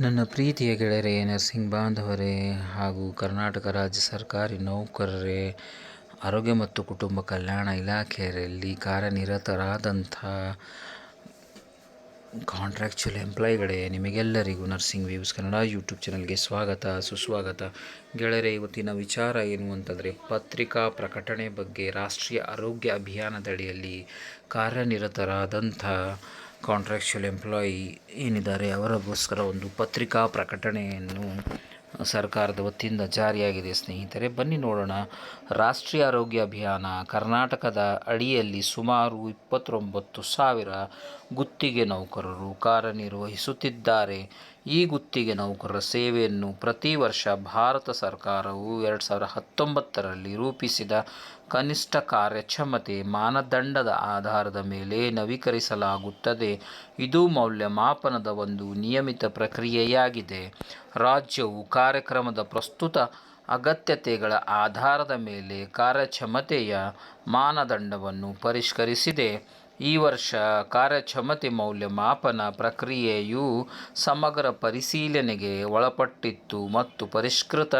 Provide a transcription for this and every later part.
ನನ್ನ ಪ್ರೀತಿಯ ಗೆಳೆಯರೇ, ನರ್ಸಿಂಗ್ ಬಾಂಧವರೇ ಹಾಗೂ ಕರ್ನಾಟಕ ರಾಜ್ಯ ಸರ್ಕಾರಿ ನೌಕರರೇ, ಆರೋಗ್ಯ ಮತ್ತು ಕುಟುಂಬ ಕಲ್ಯಾಣ ಇಲಾಖೆಯಲ್ಲಿ ಕಾರ್ಯನಿರತರಾದಂಥ ಕಾಂಟ್ರಾಕ್ಚುಯಲ್ ಎಂಪ್ಲಾಯಿಗಳೇ, ನಿಮಗೆಲ್ಲರಿಗೂ ನರ್ಸಿಂಗ್ ವ್ಯೂಸ್ ಕನ್ನಡ ಯೂಟ್ಯೂಬ್ ಚಾನಲ್ಗೆ ಸ್ವಾಗತ ಸುಸ್ವಾಗತ. ಗೆಳೆಯರೇ, ಇವತ್ತಿನ ವಿಚಾರ ಏನು ಅಂತಂದರೆ ಪತ್ರಿಕಾ ಪ್ರಕಟಣೆ ಬಗ್ಗೆ. ರಾಷ್ಟ್ರೀಯ ಆರೋಗ್ಯ ಅಭಿಯಾನದಡಿಯಲ್ಲಿ ಕಾರ್ಯನಿರತರಾದಂಥ ಕಾಂಟ್ರಾಕ್ಚುಯಲ್ ಎಂಪ್ಲಾಯಿ ಏನಿದ್ದಾರೆ ಅವರಿಗೋಸ್ಕರ ಒಂದು ಪತ್ರಿಕಾ ಪ್ರಕಟಣೆಯನ್ನು ಸರ್ಕಾರದ ವತಿಯಿಂದ ಜಾರಿಯಾಗಿದೆ. ಸ್ನೇಹಿತರೆ, ಬನ್ನಿ ನೋಡೋಣ. ರಾಷ್ಟ್ರೀಯ ಆರೋಗ್ಯ ಅಭಿಯಾನ ಕರ್ನಾಟಕದ ಅಡಿಯಲ್ಲಿ ಸುಮಾರು 29,000 ಗುತ್ತಿಗೆ ನೌಕರರು ಕಾರ್ಯನಿರ್ವಹಿಸುತ್ತಿದ್ದಾರೆ. ಈ ಗುತ್ತಿಗೆ ನೌಕರರ ಸೇವೆಯನ್ನು ಪ್ರತಿ ವರ್ಷ ಭಾರತ ಸರ್ಕಾರವು 2019ರಲ್ಲಿ ರೂಪಿಸಿದ ಕನಿಷ್ಠ ಕಾರ್ಯಕ್ಷಮತೆ ಮಾನದಂಡದ ಆಧಾರದ ಮೇಲೆ ನವೀಕರಿಸಲಾಗುತ್ತದೆ. ಇದು ಮೌಲ್ಯಮಾಪನದ ಒಂದು ನಿಯಮಿತ ಪ್ರಕ್ರಿಯೆಯಾಗಿದೆ. ರಾಜ್ಯವು ಕಾರ್ಯಕ್ರಮದ ಪ್ರಸ್ತುತ ಅಗತ್ಯತೆಗಳ ಆಧಾರದ ಮೇಲೆ ಕಾರ್ಯಕ್ಷಮತೆಯ ಮಾನದಂಡವನ್ನು ಪರಿಷ್ಕರಿಸಿದೆ. ಈ ವರ್ಷ ಕಾರ್ಯಕ್ಷಮತೆ ಮೌಲ್ಯಮಾಪನ ಪ್ರಕ್ರಿಯೆಯು ಸಮಗ್ರ ಪರಿಶೀಲನೆಗೆ ಒಳಪಟ್ಟಿತ್ತು ಮತ್ತು ಪರಿಷ್ಕೃತ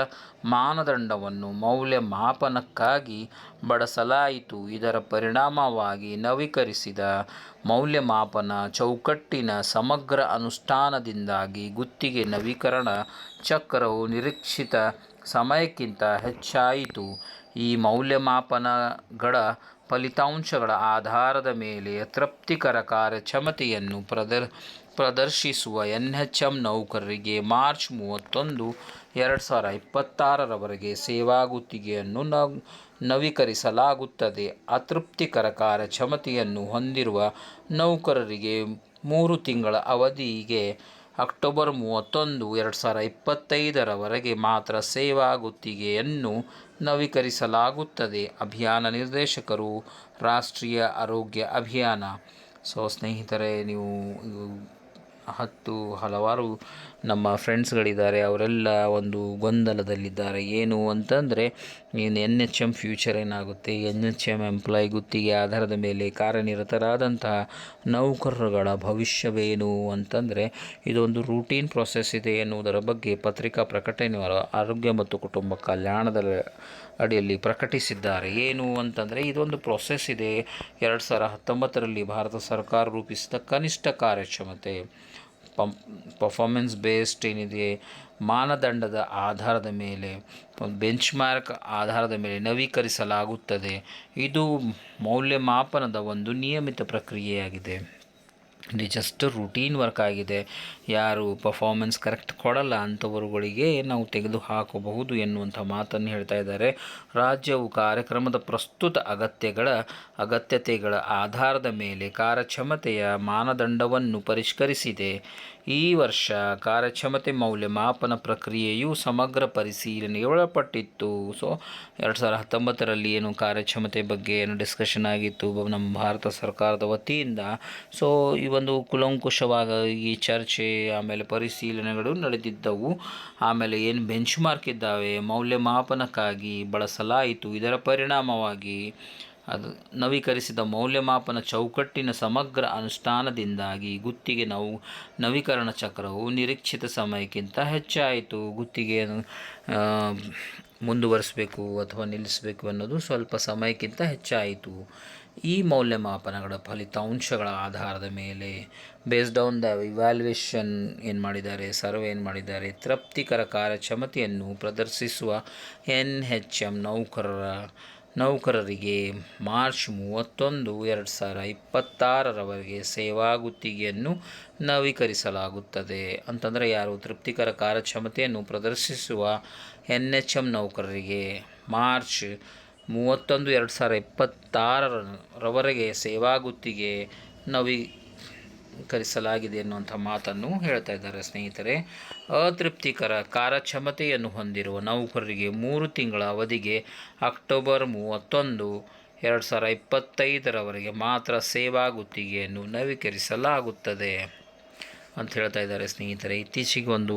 ಮಾನದಂಡವನ್ನು ಮೌಲ್ಯಮಾಪನಕ್ಕಾಗಿ ಬಳಸಲಾಯಿತು. ಇದರ ಪರಿಣಾಮವಾಗಿ ನವೀಕರಿಸಿದ ಮೌಲ್ಯಮಾಪನ ಚೌಕಟ್ಟಿನ ಸಮಗ್ರ ಅನುಷ್ಠಾನದಿಂದಾಗಿ ಗುತ್ತಿಗೆ ನವೀಕರಣ ಚಕ್ರವು ನಿರೀಕ್ಷಿತ ಸಮಯಕ್ಕಿಂತ ಹೆಚ್ಚಾಯಿತು. ಈ ಮೌಲ್ಯಮಾಪನಗಳ ಫಲಿತಾಂಶಗಳ ಆಧಾರದ ಮೇಲೆ ತೃಪ್ತಿಕರ ಕಾರ್ಯಕ್ಷಮತೆಯನ್ನು ಪ್ರದರ್ಶಿಸುವ NHM ನೌಕರರಿಗೆ ಮಾರ್ಚ್ 31, 2026ರವರೆಗೆ ಸೇವಾ ಗುತ್ತಿಗೆಯನ್ನು ನವೀಕರಿಸಲಾಗುತ್ತದೆ. ಅತೃಪ್ತಿಕರ ಕಾರ್ಯಕ್ಷಮತೆಯನ್ನು ಹೊಂದಿರುವ ನೌಕರರಿಗೆ 3 ತಿಂಗಳ ಅವಧಿಗೆ ಅಕ್ಟೋಬರ್ 31, 2025ರವರೆಗೆ ಮಾತ್ರ ಸೇವಾ ಗುತ್ತಿಗೆಯನ್ನು ನವೀಕರಿಸಲಾಗುತ್ತದೆ. ಅಭಿಯಾನ ನಿರ್ದೇಶಕರು, ರಾಷ್ಟ್ರೀಯ ಆರೋಗ್ಯ ಅಭಿಯಾನ. ಸ್ನೇಹಿತರೆ, ನೀವು ಹಲವಾರು ನಮ್ಮ ಫ್ರೆಂಡ್ಸ್ಗಳಿದ್ದಾರೆ, ಅವರೆಲ್ಲ ಒಂದು ಗೊಂದಲದಲ್ಲಿದ್ದಾರೆ. ಏನು ಅಂತಂದರೆ, NHM ಫ್ಯೂಚರ್ ಏನಾಗುತ್ತೆ, NHM ಎಂಪ್ಲಾಯಿ ಗುತ್ತಿಗೆ ಆಧಾರದ ಮೇಲೆ ಕಾರ್ಯನಿರತರಾದಂತಹ ನೌಕರರುಗಳ ಭವಿಷ್ಯವೇನು ಅಂತಂದರೆ, ಇದೊಂದು ರೂಟೀನ್ ಪ್ರೊಸೆಸ್ ಇದೆ ಎನ್ನುವುದರ ಬಗ್ಗೆ ಪತ್ರಿಕಾ ಪ್ರಕಟಣೆ ಆರೋಗ್ಯ ಮತ್ತು ಕುಟುಂಬ ಕಲ್ಯಾಣದ ಅಡಿಯಲ್ಲಿ ಪ್ರಕಟಿಸಿದ್ದಾರೆ. ಏನು ಅಂತಂದರೆ, ಇದೊಂದು ಪ್ರೊಸೆಸ್ ಇದೆ. 2019ರಲ್ಲಿ ಭಾರತ ಸರ್ಕಾರ ರೂಪಿಸಿದ ಕನಿಷ್ಠ ಕಾರ್ಯಕ್ಷಮತೆ ಪರ್ಫಾರ್ಮೆನ್ಸ್ ಬೇಸ್ಡ್ ಏನಿದೆ ಮಾನದಂಡದ ಆಧಾರದ ಮೇಲೆ, ಬೆಂಚ್ಮಾರ್ಕ್ ಆಧಾರದ ಮೇಲೆ ನವೀಕರಿಸಲಾಗುತ್ತದೆ. ಇದು ಮೌಲ್ಯಮಾಪನದ ಒಂದು ನಿಯಮಿತ ಪ್ರಕ್ರಿಯೆಯಾಗಿದೆ. ಇದು ಜಸ್ಟ್ ರೂಟೀನ್ ವರ್ಕ್ ಆಗಿದೆ. ಯಾರು ಪರ್ಫಾರ್ಮೆನ್ಸ್ ಕರೆಕ್ಟ್ ಕೊಡಲ್ಲ ಅಂಥವರುಗಳಿಗೆ ನಾವು ತೆಗೆದು ಹಾಕಬಹುದು ಎನ್ನುವಂಥ ಮಾತನ್ನು ಹೇಳ್ತಾ ಇದ್ದಾರೆ. ರಾಜ್ಯವು ಕಾರ್ಯಕ್ರಮದ ಪ್ರಸ್ತುತ ಅಗತ್ಯತೆಗಳ ಆಧಾರದ ಮೇಲೆ ಕಾರ್ಯಕ್ಷಮತೆಯ ಮಾನದಂಡವನ್ನು ಪರಿಷ್ಕರಿಸಿದೆ. ಈ ವರ್ಷ ಕಾರ್ಯಕ್ಷಮತೆ ಮೌಲ್ಯಮಾಪನ ಪ್ರಕ್ರಿಯೆಯು ಸಮಗ್ರ ಪರಿಶೀಲನೆಗೆ ಒಳಪಟ್ಟಿತ್ತು. 2019ರಲ್ಲಿ ಏನು ಕಾರ್ಯಕ್ಷಮತೆ ಬಗ್ಗೆ ಏನು ಡಿಸ್ಕಷನ್ ಆಗಿತ್ತು ನಮ್ಮ ಭಾರತ ಸರ್ಕಾರದ ವತಿಯಿಂದ. ಈ ಒಂದು ಕೂಲಂಕುಷವಾಗಿ ಈ ಚರ್ಚೆ ಆಮೇಲೆ ಪರಿಶೀಲನೆಗಳು ನಡೆದಿದ್ದವು. ಆಮೇಲೆ ಏನು ಬೆಂಚ್ ಮಾರ್ಕ್ ಇದ್ದಾವೆ ಮೌಲ್ಯಮಾಪನಕ್ಕಾಗಿ ಬಳಸಲಾಯಿತು. ಇದರ ಪರಿಣಾಮವಾಗಿ ನವೀಕರಿಸಿದ ಮೌಲ್ಯಮಾಪನ ಚೌಕಟ್ಟಿನ ಸಮಗ್ರ ಅನುಷ್ಠಾನದಿಂದಾಗಿ ಗುತ್ತಿಗೆ ನವೀಕರಣ ಚಕ್ರವು ನಿರೀಕ್ಷಿತ ಸಮಯಕ್ಕಿಂತ ಹೆಚ್ಚಾಯಿತು. ಗುತ್ತಿಗೆಯನ್ನು ಮುಂದುವರಿಸಬೇಕು ಅಥವಾ ನಿಲ್ಲಿಸಬೇಕು ಅನ್ನೋದು ಸ್ವಲ್ಪ ಸಮಯಕ್ಕಿಂತ ಹೆಚ್ಚಾಯಿತು. ಈ ಮೌಲ್ಯಮಾಪನಗಳ ಫಲಿತಾಂಶಗಳ ಆಧಾರದ ಮೇಲೆ ಬೇಸ್ಡ್ ಆನ್ ದ ಇವ್ಯಾಲ್ಯೂಯೇಷನ್ ಏನು ಮಾಡಿದ್ದಾರೆ, ಸರ್ವೆ ಏನು ಮಾಡಿದ್ದಾರೆ, ತೃಪ್ತಿಕರ ಕಾರ್ಯಕ್ಷಮತೆಯನ್ನು ಪ್ರದರ್ಶಿಸುವ NHM ನೌಕರರಿಗೆ ಮಾರ್ಚ್ 31, 2026ರವರೆಗೆ ಸೇವಾ ಗುತ್ತಿಗೆಯನ್ನು ನವೀಕರಿಸಲಾಗುತ್ತದೆ. ಅಂತಂದರೆ ಯಾರು ತೃಪ್ತಿಕರ ಕಾರ್ಯಕ್ಷಮತೆಯನ್ನು ಪ್ರದರ್ಶಿಸುವ NHM ನೌಕರರಿಗೆ ಮಾರ್ಚ್ 31, 2026ರವರೆಗೆ ಸೇವಾ ಗುತ್ತಿಗೆ ನವೀಕರಿಸಲಾಗಿದೆ ಎನ್ನುವಂಥ ಮಾತನ್ನು ಹೇಳ್ತಾ ಇದ್ದಾರೆ. ಸ್ನೇಹಿತರೆ, ಅತೃಪ್ತಿಕರ ಕಾರ್ಯಕ್ಷಮತೆಯನ್ನು ಹೊಂದಿರುವ ನೌಕರರಿಗೆ 3 ತಿಂಗಳ ಅವಧಿಗೆ ಅಕ್ಟೋಬರ್ 31, 2025ರವರೆಗೆ ಮಾತ್ರ ಸೇವಾ ಗುತ್ತಿಗೆಯನ್ನು ನವೀಕರಿಸಲಾಗುತ್ತದೆ ಅಂತ ಹೇಳ್ತಾ ಇದ್ದಾರೆ. ಸ್ನೇಹಿತರೆ, ಇತ್ತೀಚೆಗೆ ಒಂದು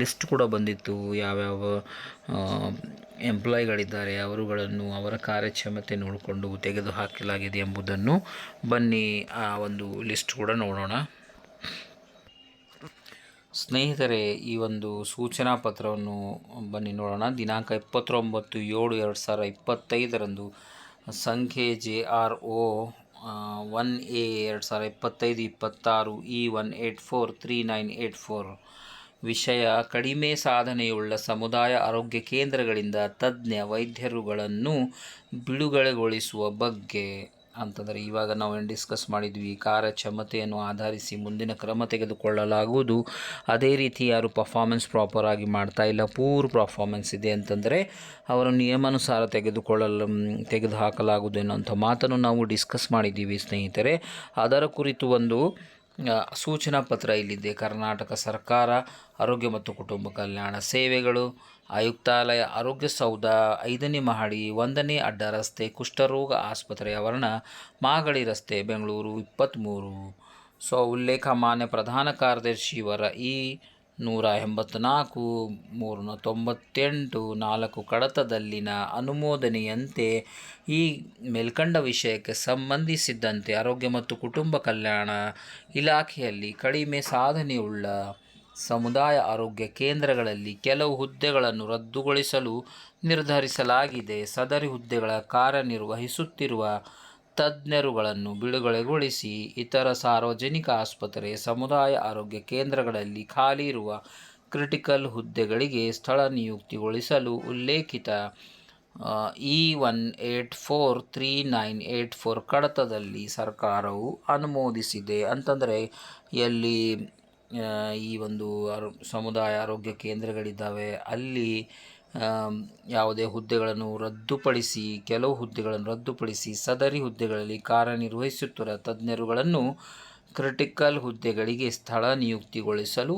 ಲಿಸ್ಟ್ ಕೂಡ ಬಂದಿತ್ತು, ಯಾವ್ಯಾವ ಎಂಪ್ಲಾಯಿಗಳಿದ್ದಾರೆ ಅವರುಗಳನ್ನು ಅವರ ಕಾರ್ಯಕ್ಷಮತೆ ನೋಡಿಕೊಂಡು ತೆಗೆದು ಹಾಕಲಾಗಿದೆ ಎಂಬುದನ್ನು. ಬನ್ನಿ ಆ ಒಂದು ಲಿಸ್ಟ್ ಕೂಡ ನೋಡೋಣ. ಸ್ನೇಹಿತರೆ, ಈ ಒಂದು ಸೂಚನಾ ಪತ್ರವನ್ನು ಬನ್ನಿ ನೋಡೋಣ. ದಿನಾಂಕ 29/7/2025 ಸಂಖ್ಯೆ JRO 1A 2025-26 E1843984. ವಿಷಯ: ಕಡಿಮೆ ಸಾಧನೆಯುಳ್ಳ ಸಮುದಾಯ ಆರೋಗ್ಯ ಕೇಂದ್ರಗಳಿಂದ ತಜ್ಞ ವೈದ್ಯರುಗಳನ್ನು ಬಿಡುಗಡೆಗೊಳಿಸುವ ಬಗ್ಗೆ. ಅಂತಂದರೆ ಇವಾಗ ನಾವು ಏನು ಡಿಸ್ಕಸ್ ಮಾಡಿದ್ವಿ, ಕಾರ್ಯಕ್ಷಮತೆಯನ್ನು ಆಧರಿಸಿ ಮುಂದಿನ ಕ್ರಮ ತೆಗೆದುಕೊಳ್ಳಲಾಗುವುದು. ಅದೇ ರೀತಿ ಯಾರು ಪರ್ಫಾರ್ಮೆನ್ಸ್ ಪ್ರಾಪರಾಗಿ ಮಾಡ್ತಾ ಇಲ್ಲ, ಪೂರ್ ಪರ್ಫಾರ್ಮೆನ್ಸ್ ಇದೆ ಅಂತಂದರೆ ಅವರ ನಿಯಮಾನುಸಾರ ತೆಗೆದುಹಾಕಲಾಗುವುದು ಎನ್ನುವಂಥ ಮಾತನ್ನು ನಾವು ಡಿಸ್ಕಸ್ ಮಾಡಿದ್ದೀವಿ ಸ್ನೇಹಿತರೆ. ಅದರ ಕುರಿತು ಒಂದು ಸೂಚನಾ ಪತ್ರ ಇಲ್ಲಿದೆ. ಕರ್ನಾಟಕ ಸರ್ಕಾರ ಆರೋಗ್ಯ ಮತ್ತು ಕುಟುಂಬ ಕಲ್ಯಾಣ ಸೇವೆಗಳು ಆಯುಕ್ತಾಲಯ, ಆರೋಗ್ಯ ಸೌಧ, 5ನೇ ಮಹಡಿ, 1ನೇ ಅಡ್ಡ ರಸ್ತೆ, ಕುಷ್ಠರೋಗ ಆಸ್ಪತ್ರೆ ಆವರಣ, ಮಾಗಡಿ ರಸ್ತೆ, ಬೆಂಗಳೂರು 23. ಉಲ್ಲೇಖ: ಮಾನ್ಯ ಪ್ರಧಾನ ಕಾರ್ಯದರ್ಶಿಯವರ ಈ 184 398 4 ಕಡತದಲ್ಲಿನ ಅನುಮೋದನೆಯಂತೆ ಈ ಮೇಲ್ಕಂಡ ವಿಷಯಕ್ಕೆ ಸಂಬಂಧಿಸಿದಂತೆ ಆರೋಗ್ಯ ಮತ್ತು ಕುಟುಂಬ ಕಲ್ಯಾಣ ಇಲಾಖೆಯಲ್ಲಿ ಕಡಿಮೆ ಸಾಧನೆಯುಳ್ಳ ಸಮುದಾಯ ಆರೋಗ್ಯ ಕೇಂದ್ರಗಳಲ್ಲಿ ಕೆಲವು ಹುದ್ದೆಗಳನ್ನು ರದ್ದುಗೊಳಿಸಲು ನಿರ್ಧರಿಸಲಾಗಿದೆ. ಸದರಿ ಹುದ್ದೆಗಳ ಕಾರ್ಯನಿರ್ವಹಿಸುತ್ತಿರುವ ತಜ್ಞರುಗಳನ್ನು ಬಿಡುಗಡೆಗೊಳಿಸಿ ಇತರ ಸಾರ್ವಜನಿಕ ಆಸ್ಪತ್ರೆ, ಸಮುದಾಯ ಆರೋಗ್ಯ ಕೇಂದ್ರಗಳಲ್ಲಿ ಖಾಲಿ ಇರುವ ಕ್ರಿಟಿಕಲ್ ಹುದ್ದೆಗಳಿಗೆ ಸ್ಥಳ ನಿಯುಕ್ತಿಗೊಳಿಸಲು ಉಲ್ಲೇಖಿತ E1843984 ಕಡತದಲ್ಲಿ ಸರ್ಕಾರವು ಅನುಮೋದಿಸಿದೆ. ಅಂತಂದರೆ ಎಲ್ಲಿ ಈ ಒಂದು ಸಮುದಾಯ ಆರೋಗ್ಯ ಕೇಂದ್ರಗಳಿದ್ದಾವೆ ಅಲ್ಲಿ ಯಾವುದೇ ಹುದ್ದೆಗಳನ್ನು ರದ್ದುಪಡಿಸಿ, ಕೆಲವು ಹುದ್ದೆಗಳನ್ನು ರದ್ದುಪಡಿಸಿ ಸದರಿ ಹುದ್ದೆಗಳಲ್ಲಿ ಕಾರ್ಯನಿರ್ವಹಿಸುತ್ತಿರುವ ತಜ್ಞರುಗಳನ್ನು ಕ್ರಿಟಿಕಲ್ ಹುದ್ದೆಗಳಿಗೆ ಸ್ಥಳ ನಿಯುಕ್ತಿಗೊಳಿಸಲು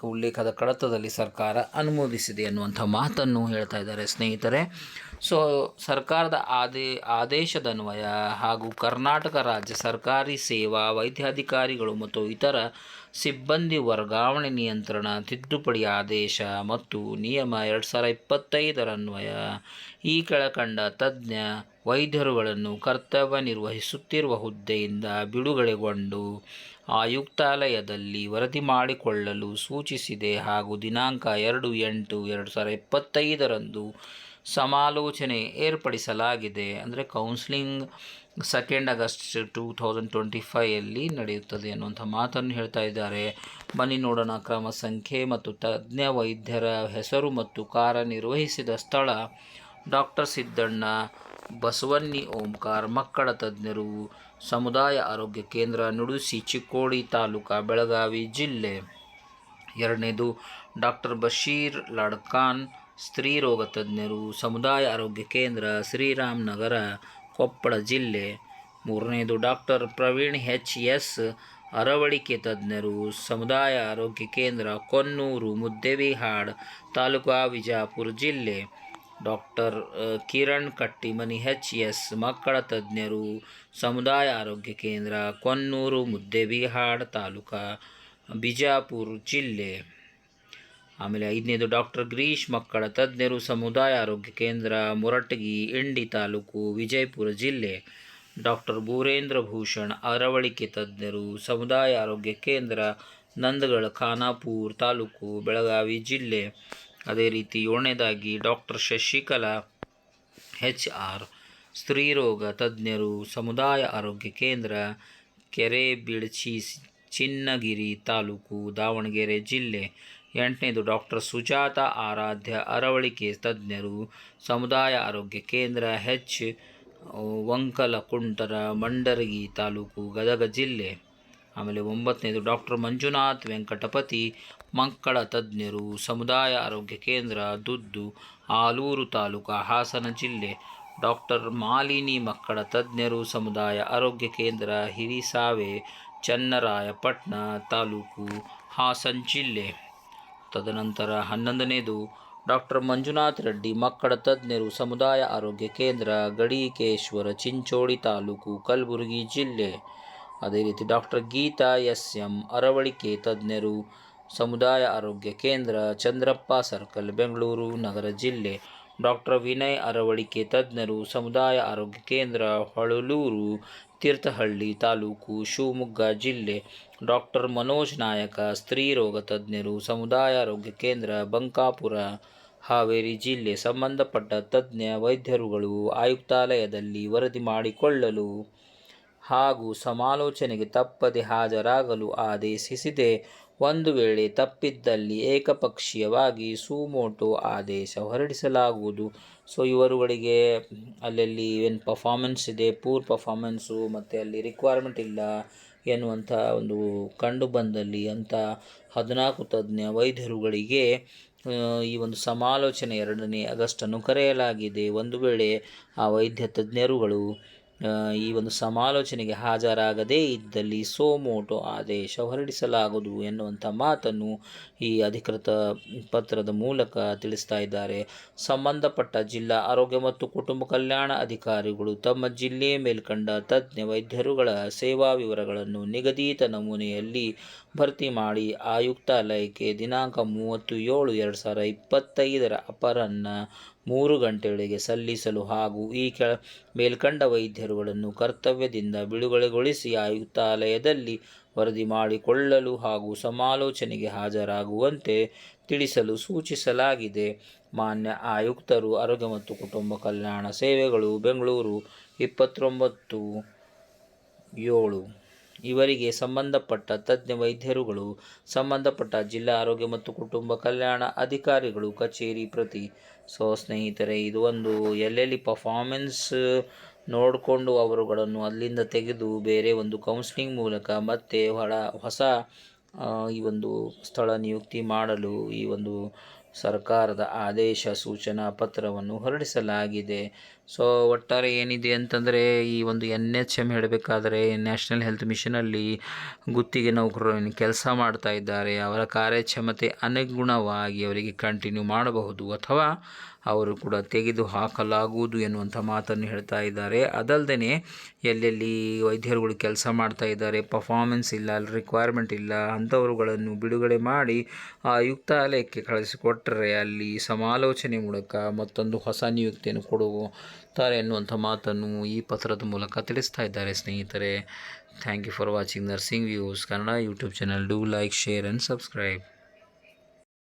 ಉಲ್ಲೇಖದ ಕಡತದಲ್ಲಿ ಸರ್ಕಾರ ಅನುಮೋದಿಸಿದೆ ಎನ್ನುವಂಥ ಮಾತನ್ನು ಹೇಳ್ತಾ ಇದ್ದಾರೆ ಸ್ನೇಹಿತರೆ. ಸರ್ಕಾರದ ಆದೇಶದನ್ವಯ ಹಾಗೂ ಕರ್ನಾಟಕ ರಾಜ್ಯ ಸರ್ಕಾರಿ ಸೇವಾ ವೈದ್ಯಾಧಿಕಾರಿಗಳು ಮತ್ತು ಇತರ ಸಿಬ್ಬಂದಿ ವರ್ಗಾವಣೆ ನಿಯಂತ್ರಣ ತಿದ್ದುಪಡಿ ಆದೇಶ ಮತ್ತು ನಿಯಮ 2025 ಈ ಕೆಳಕಂಡ ತಜ್ಞ ವೈದ್ಯರುಗಳನ್ನು ಕರ್ತವ್ಯ ನಿರ್ವಹಿಸುತ್ತಿರುವ ಹುದ್ದೆಯಿಂದ ಬಿಡುಗಡೆಗೊಂಡು ಆಯುಕ್ತಾಲಯದಲ್ಲಿ ವರದಿ ಮಾಡಿಕೊಳ್ಳಲು ಸೂಚಿಸಿದೆ ಹಾಗೂ ದಿನಾಂಕ 2/8/2025 ಸಮಾಲೋಚನೆ ಏರ್ಪಡಿಸಲಾಗಿದೆ. ಅಂದರೆ ಕೌನ್ಸಿಲಿಂಗ್ 2 ಆಗಸ್ಟ್ 2025 ನಡೆಯುತ್ತದೆ ಅನ್ನುವಂಥ ಮಾತನ್ನು ಹೇಳ್ತಾ ಇದ್ದಾರೆ. ಬನ್ನಿ ನೋಡೋಣ. ಕ್ರಮ ಸಂಖ್ಯೆ ಮತ್ತು ತಜ್ಞ ವೈದ್ಯರ ಹೆಸರು ಮತ್ತು ಕಾರ್ಯನಿರ್ವಹಿಸಿದ ಸ್ಥಳ: ಡಾಕ್ಟರ್ ಸಿದ್ದಣ್ಣ ಬಸವನ್ನಿ ಓಂಕಾರ, ಮಕ್ಕಳ ತಜ್ಞರು, ಸಮುದಾಯ ಆರೋಗ್ಯ ಕೇಂದ್ರ ನುಡುಸಿ, ಚಿಕ್ಕೋಡಿ ತಾಲೂಕು, ಬೆಳಗಾವಿ ಜಿಲ್ಲೆ. 2ನೇದು ಡಾಕ್ಟರ್ ಬಶೀರ್ ಲಡ್ಕಾನ್, ಸ್ತ್ರೀ ರೋಗ ತಜ್ಞರು, ಸಮುದಾಯ ಆರೋಗ್ಯ ಕೇಂದ್ರ, ಶ್ರೀರಾಮ್ ನಗರ, ಕೊಪ್ಪಳ ಜಿಲ್ಲೆ. 3ನೇದು ಡಾಕ್ಟರ್ ಪ್ರವೀಣ್ HS, ಅರವಳಿಕೆ ತಜ್ಞರು, ಸಮುದಾಯ ಆರೋಗ್ಯ ಕೇಂದ್ರ, ಕೊನ್ನೂರು ಮುದ್ದೇಬಿಹಾಳ್ ತಾಲೂಕು, ವಿಜಯಪುರ ಜಿಲ್ಲೆ. ಡಾಕ್ಟರ್ ಕಿರಣ್ ಕಟ್ಟಿಮನಿ HS, ಮಕ್ಕಳ ತಜ್ಞರು, ಸಮುದಾಯ ಆರೋಗ್ಯ ಕೇಂದ್ರ, ಕೊನ್ನೂರು ಮುದ್ದೇಬಿಹಾಳ್ ತಾಲೂಕು, ಬಿಜಾಪುರ ಜಿಲ್ಲೆ. ಆಮೇಲೆ 5ನೇದು ಡಾಕ್ಟರ್ ಗಿರೀಶ್, ಮಕ್ಕಳ ತಜ್ಞರು, ಸಮುದಾಯ ಆರೋಗ್ಯ ಕೇಂದ್ರ, ಮೊರಟಗಿ ಇಂಡಿ ತಾಲೂಕು, ವಿಜಯಪುರ ಜಿಲ್ಲೆ. ಡಾಕ್ಟರ್ ಭೂರೇಂದ್ರ ಭೂಷಣ್, ಅರವಳಿಕೆ ತಜ್ಞರು, ಸಮುದಾಯ ಆರೋಗ್ಯ ಕೇಂದ್ರ, ನಂದಗಡ ಖಾನಾಪುರ ತಾಲೂಕು, ಬೆಳಗಾವಿ ಜಿಲ್ಲೆ. ಅದೇ ರೀತಿ 7ನೇದಾಗಿ ಡಾಕ್ಟರ್ ಶಶಿಕಲಾ HR, ಸ್ತ್ರೀರೋಗ ತಜ್ಞರು, ಸಮುದಾಯ ಆರೋಗ್ಯ ಕೇಂದ್ರ, ಕೆರೆಬಿಳ್ಚಿ ಚಿನ್ನಗಿರಿ ತಾಲೂಕು, ದಾವಣಗೆರೆ ಜಿಲ್ಲೆ. 8ನೇದು ಡಾಕ್ಟರ್ ಸುಜಾತ ಆರಾಧ್ಯ, ಅರವಳಿಕೆ ತಜ್ಞರು, ಸಮುದಾಯ ಆರೋಗ್ಯ ಕೇಂದ್ರ, ವಂಕಲಕುಂಟರ ಮಂಡರಗಿ ತಾಲೂಕು, ಗದಗ ಜಿಲ್ಲೆ. ಆಮೇಲೆ 9ನೇದು ಡಾಕ್ಟರ್ ಮಂಜುನಾಥ್ ವೆಂಕಟಪತಿ, ಮಕ್ಕಳ ತಜ್ಞರು, ಸಮುದಾಯ ಆರೋಗ್ಯ ಕೇಂದ್ರ, ದುದ್ದು, ಆಲೂರು ತಾಲೂಕು, ಹಾಸನ ಜಿಲ್ಲೆ. ಡಾಕ್ಟರ್ ಮಾಲಿನಿ, ಮಕ್ಕಳ ತಜ್ಞರು, ಸಮುದಾಯ ಆರೋಗ್ಯ ಕೇಂದ್ರ, ಹಿರಿಸಾವೆ, ಚನ್ನರಾಯಪಟ್ಟಣ ತಾಲೂಕು, ಹಾಸನ ಜಿಲ್ಲೆ. ತದನಂತರ 11ನೇದು ಡಾಕ್ಟರ್ ಮಂಜುನಾಥ್ ರೆಡ್ಡಿ, ಮಕ್ಕಳ ತಜ್ಞರು, ಸಮುದಾಯ ಆರೋಗ್ಯ ಕೇಂದ್ರ, ಗಡಿಕೇಶ್ವರ ಚಿಂಚೋಳಿ ತಾಲೂಕು, ಕಲಬುರಗಿ ಜಿಲ್ಲೆ. ಅದೇ ರೀತಿ ಡಾಕ್ಟರ್ ಗೀತಾ SM, ಅರವಳಿಕೆ ತಜ್ಞರು, ಸಮುದಾಯ ಆರೋಗ್ಯ ಕೇಂದ್ರ, ಚಂದ್ರಪ್ಪ ಸರ್ಕಲ್, ಬೆಂಗಳೂರು ನಗರ ಜಿಲ್ಲೆ. ಡಾಕ್ಟರ್ ವಿನಯ್ ಅರವಳಿಕೆ ತಜ್ಞರು, ಸಮುದಾಯ ಆರೋಗ್ಯ ಕೇಂದ್ರ ಹೊಳಲೂರು, ತೀರ್ಥಹಳ್ಳಿ ತಾಲೂಕು, ಶಿವಮೊಗ್ಗ ಜಿಲ್ಲೆ. ಡಾಕ್ಟರ್ ಮನೋಜ್ ನಾಯಕ, ಸ್ತ್ರೀ ರೋಗ ತಜ್ಞರು, ಸಮುದಾಯ ಆರೋಗ್ಯ ಕೇಂದ್ರ, ಬಂಕಾಪುರ, ಹಾವೇರಿ ಜಿಲ್ಲೆ. ಸಂಬಂಧಪಟ್ಟ ತಜ್ಞ ವೈದ್ಯರುಗಳು ಆಯುಕ್ತಾಲಯದಲ್ಲಿ ವರದಿ ಮಾಡಿಕೊಳ್ಳಲು ಹಾಗೂ ಸಮಾಲೋಚನೆಗೆ ತಪ್ಪದೆ ಹಾಜರಾಗಲು ಆದೇಶಿಸಿದೆ. ಒಂದು ವೇಳೆ ತಪ್ಪಿದ್ದಲ್ಲಿ ಏಕಪಕ್ಷೀಯವಾಗಿ ಸುಮೋಟೋ ಆದೇಶ ಹೊರಡಿಸಲಾಗುವುದು. ಸೊ ಇವರುಗಳಿಗೆ ಅಲ್ಲಲ್ಲಿ ಏನು ಪರ್ಫಾರ್ಮೆನ್ಸ್ ಇದೆ, ಪೂರ್ ಪರ್ಫಾರ್ಮೆನ್ಸು ಮತ್ತು ಅಲ್ಲಿ ರಿಕ್ವೈರ್ಮೆಂಟ್ ಇಲ್ಲ ಎನ್ನುವಂಥ ಒಂದು ಕಂಡು ಬಂದಲ್ಲಿ ಅಂಥ 14 ತಜ್ಞ ವೈದ್ಯರುಗಳಿಗೆ ಈ ಒಂದು ಸಮಾಲೋಚನೆ 2ನೇ ಆಗಸ್ಟನ್ನು ಕರೆಯಲಾಗಿದೆ. ಒಂದು ವೇಳೆ ಆ ವೈದ್ಯ ತಜ್ಞರುಗಳು ಈ ಒಂದು ಸಮಾಲೋಚನೆಗೆ ಹಾಜರಾಗದೇ ಇದ್ದಲ್ಲಿ ಸೋಮೋಟೋ ಆದೇಶ ಹೊರಡಿಸಲಾಗುವುದು ಎನ್ನುವಂಥ ಮಾತನ್ನು ಈ ಅಧಿಕೃತ ಪತ್ರದ ಮೂಲಕ ತಿಳಿಸ್ತಾ ಇದ್ದಾರೆ. ಸಂಬಂಧಪಟ್ಟ ಜಿಲ್ಲಾ ಆರೋಗ್ಯ ಮತ್ತು ಕುಟುಂಬ ಕಲ್ಯಾಣ ಅಧಿಕಾರಿಗಳು ತಮ್ಮ ಜಿಲ್ಲೆ ಮೇಲ್ಕಂಡ ತಜ್ಞ ವೈದ್ಯರುಗಳ ಸೇವಾ ವಿವರಗಳನ್ನು ನಿಗದಿತ ನಮೂನೆಯಲ್ಲಿ ಭರ್ತಿ ಮಾಡಿ ಆಯುಕ್ತಾಲಯಕ್ಕೆ ದಿನಾಂಕ 30/7/2025 ಅಪರಾಹ್ನ 3 ಗಂಟೆಯೊಳಗೆ ಸಲ್ಲಿಸಲು ಹಾಗೂ ಈ ಮೇಲ್ಕಂಡ ವೈದ್ಯರುಗಳನ್ನು ಕರ್ತವ್ಯದಿಂದ ಬಿಡುಗಡೆಗೊಳಿಸಿ ಆಯುಕ್ತಾಲಯದಲ್ಲಿ ವರದಿ ಮಾಡಿಕೊಳ್ಳಲು ಹಾಗೂ ಸಮಾಲೋಚನೆಗೆ ಹಾಜರಾಗುವಂತೆ ತಿಳಿಸಲು ಸೂಚಿಸಲಾಗಿದೆ. ಮಾನ್ಯ ಆಯುಕ್ತರು, ಆರೋಗ್ಯ ಮತ್ತು ಕುಟುಂಬ ಕಲ್ಯಾಣ ಸೇವೆಗಳು, ಬೆಂಗಳೂರು 29/7. ಇವರಿಗೆ ಸಂಬಂಧಪಟ್ಟ ತಜ್ಞ ವೈದ್ಯರುಗಳು, ಸಂಬಂಧಪಟ್ಟ ಜಿಲ್ಲಾ ಆರೋಗ್ಯ ಮತ್ತು ಕುಟುಂಬ ಕಲ್ಯಾಣ ಅಧಿಕಾರಿಗಳು ಕಚೇರಿ ಪ್ರತಿ. ಸೊ ಸ್ನೇಹಿತರೆ, ಇದು ಒಂದು ಎಲ್ಲೆಲ್ಲಿ ಪರ್ಫಾರ್ಮೆನ್ಸ್ ನೋಡಿಕೊಂಡು ಅವರುಗಳನ್ನು ಅಲ್ಲಿಂದ ತೆಗೆದು ಬೇರೆ ಒಂದು ಕೌನ್ಸಿಲಿಂಗ್ ಮೂಲಕ ಮತ್ತೆ ಹೊಸ ಈ ಒಂದು ಸ್ಥಳ ನಿಯುಕ್ತಿ ಮಾಡಲು ಈ ಒಂದು ಸರ್ಕಾರದ ಆದೇಶ ಸೂಚನಾ ಪತ್ರವನ್ನು ಹೊರಡಿಸಲಾಗಿದೆ. ಸೊ ಒಟ್ಟಾರೆ ಏನಿದೆ ಅಂತಂದರೆ, ಈ ಒಂದು NHM ಹೇಳಬೇಕಾದರೆ ನ್ಯಾಷನಲ್ ಹೆಲ್ತ್ ಮಿಷನಲ್ಲಿ ಗುತ್ತಿಗೆ ನೌಕರರು ಏನು ಕೆಲಸ ಮಾಡ್ತಾ ಇದ್ದಾರೆ, ಅವರ ಕಾರ್ಯಕ್ಷಮತೆ ಅನುಗುಣವಾಗಿ ಅವರಿಗೆ ಕಂಟಿನ್ಯೂ ಮಾಡಬಹುದು ಅಥವಾ ಅವರು ಕೂಡ ತೆಗೆದು ಹಾಕಲಾಗುವುದು ಎನ್ನುವಂಥ ಮಾತನ್ನು ಹೇಳ್ತಾ ಇದ್ದಾರೆ. ಅದಲ್ಲದೆ ಎಲ್ಲೆಲ್ಲಿ ವೈದ್ಯರುಗಳು ಕೆಲಸ ಮಾಡ್ತಾ ಇದ್ದಾರೆ, ಪರ್ಫಾರ್ಮೆನ್ಸ್ ಇಲ್ಲ, ರಿಕ್ವೈರ್ಮೆಂಟ್ ಇಲ್ಲ, ಅಂಥವರುಗಳನ್ನು ಬಿಡುಗಡೆ ಮಾಡಿ ಆಯುಕ್ತಾಲಯಕ್ಕೆ ಕಳಿಸಿಕೊಟ್ಟರೆ ಅಲ್ಲಿ ಸಮಾಲೋಚನೆ ಮೂಲಕ ಮತ್ತೊಂದು ಹೊಸ ನಿಯುಕ್ತಿಯನ್ನು ಕೊಡುತ್ತಾರೆ ಎನ್ನುವಂಥ ಮಾತನ್ನು ಈ ಪತ್ರದ ಮೂಲಕ ತಿಳಿಸ್ತಾ ಇದ್ದಾರೆ. ಸ್ನೇಹಿತರೆ, thank you for watching nursing views Kannada YouTube channel. Do like, share and subscribe.